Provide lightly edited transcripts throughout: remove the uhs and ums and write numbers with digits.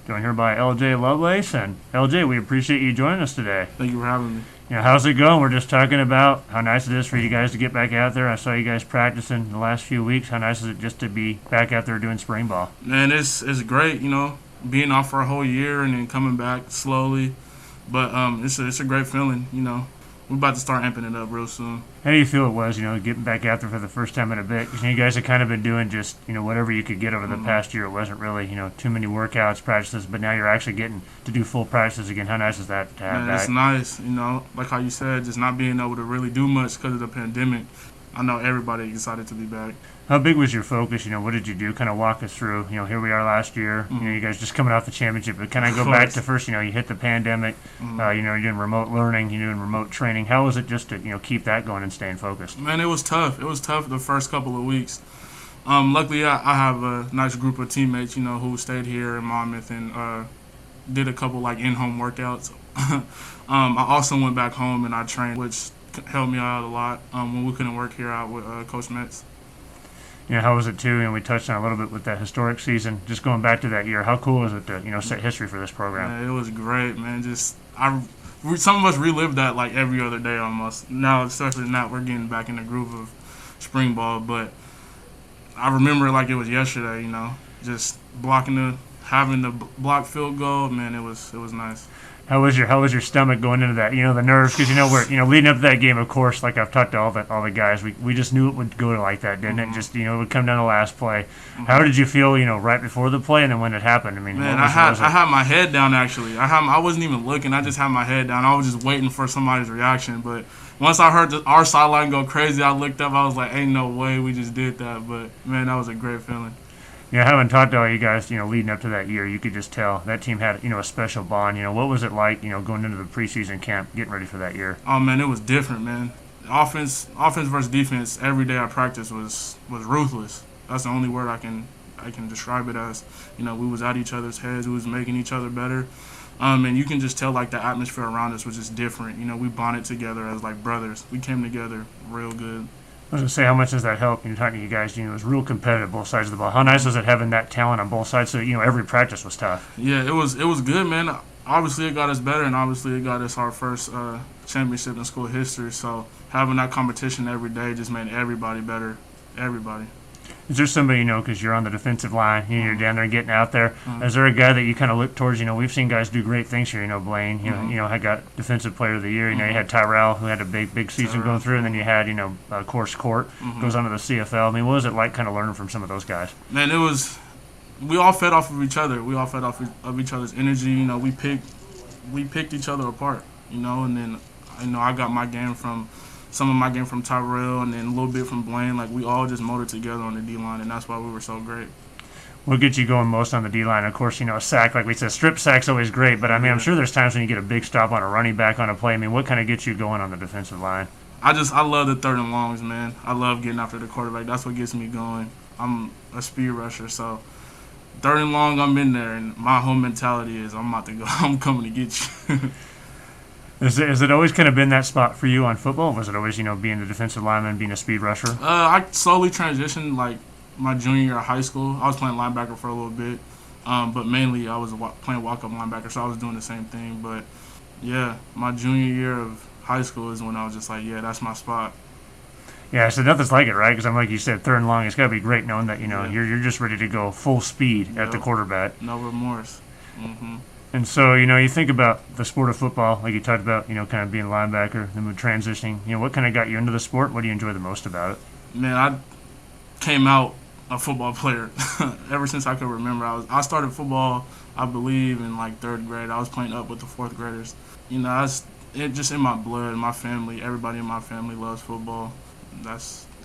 Joined here by LJ Lovelace. And LJ, we appreciate you joining us today. Thank you for having me. How's it going? We're just talking about how nice it is for you guys to get back out there. I saw you guys practicing the last few weeks. How nice is it just to be back out there doing spring ball? Man, it's great, being off for a whole year and then coming back slowly. But it's a great feeling, We're about to start amping it up real soon. How do you feel it was, getting back out there for the first time in a bit? 'Cause you guys have kind of been doing just, whatever you could get over the past year. It wasn't really, too many workouts, practices, but now you're actually getting to do full practices again. How nice is that to have Man, back? it's nice, like how you said, just not being able to really do much because of the pandemic. I know everybody excited to be back. How big was your focus? What did you do? Kind of walk us through. Here we are last year. You guys just coming off the championship. But kind of go back to first. You hit the pandemic. You're doing remote learning. You're doing remote training. How was it just to keep that going and staying focused? Man, it was tough. It was tough the first couple of weeks. Luckily, I have a nice group of teammates, who stayed here in Monmouth and did a couple in-home workouts. I also went back home and I trained, which helped me out a lot when we couldn't work here out with Coach Metz. How was it too? We touched on a little bit with that historic season. Just going back to that year, how cool is it to set history for this program? Yeah, it was great, man. Some of us relive that every other day almost. Now, especially now, we're getting back in the groove of spring ball. But I remember it like it was yesterday. Just having the block field goal. Man, it was nice. How was your stomach going into that? The nerves, because we're leading up to that game. Of course, like I've talked to all the guys, we just knew it would go to like that, didn't it? Just it would come down to the last play. How did you feel? Right before the play, and then when it happened. Man, I had my head down actually. I wasn't even looking. I just had my head down. I was just waiting for somebody's reaction. But once I heard our sideline go crazy, I looked up. I was like, "Ain't no way we just did that." But man, that was a great feeling. Having talked to all you guys, leading up to that year, you could just tell that team had, a special bond. What was it like, going into the preseason camp, getting ready for that year? Oh man, it was different, man. Offense versus defense. Every day I practiced was ruthless. That's the only word I can describe it as. We was at each other's heads. We was making each other better. And you can just tell the atmosphere around us was just different. We bonded together as brothers. We came together real good. I was going to say, how much does that help? Talking to you guys, it was real competitive both sides of the ball. How nice was it having that talent on both sides so, every practice was tough? Yeah, it was good, man. Obviously, it got us better, and obviously, it got us our first championship in school history. So having that competition every day just made everybody better, everybody. Is there somebody, because you're on the defensive line, you're down there getting out there, is there a guy that you kind of look towards? We've seen guys do great things here, Blaine, I got Defensive Player of the Year, you had Tyrell, who had a big season going through, and then you had, of course, Court, goes on to the CFL. What was it like kind of learning from some of those guys? Man, we all fed off of each other. We all fed off of each other's energy. We picked each other apart, and then, I got some of my game from Tyrell and then a little bit from Blaine. We all just molded together on the D-line, and that's why we were so great. What gets you going most on the D-line? Of course, a sack, like we said, strip sack's always great, but, I'm sure there's times when you get a big stop on a running back on a play. What kind of gets you going on the defensive line? I love the third and longs, man. I love getting after the quarterback. That's what gets me going. I'm a speed rusher, so third and long, I'm in there, and my whole mentality is I'm about to go. I'm coming to get you. Has it always kind of been that spot for you on football? Was it always, being the defensive lineman, being a speed rusher? I slowly transitioned, my junior year of high school. I was playing linebacker for a little bit, but mainly I was playing walk-up linebacker, so I was doing the same thing. But, yeah, my junior year of high school is when I was just yeah, that's my spot. Yeah, so nothing's like it, right? Because like you said, third and long, it's got to be great knowing that, you're just ready to go full speed at the quarterback. No remorse. And so, you think about the sport of football, like you talked about, kind of being a linebacker, then transitioning. What kind of got you into the sport? What do you enjoy the most about it? Man, I came out a football player ever since I could remember. I started football, I believe, in third grade. I was playing up with the fourth graders. It's just in my blood, my family. Everybody in my family loves football.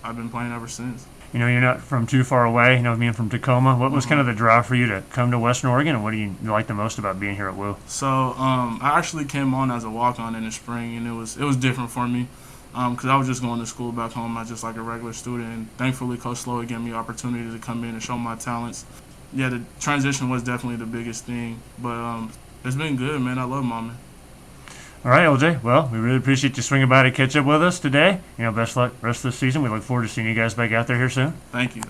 I've been playing ever since. You're not from too far away, being from Tacoma. What was kind of the draw for you to come to Western Oregon, and what do you like the most about being here at Woo? So I actually came on as a walk-on in the spring, and it was different for me because I was just going to school back home as just a regular student. And thankfully, Coach Slowy gave me the opportunity to come in and show my talents. Yeah, the transition was definitely the biggest thing, but it's been good, man. I love Monmouth. All right, LJ. Well, we really appreciate you swinging by to catch up with us today. Best luck rest of the season. We look forward to seeing you guys back out there here soon. Thank you.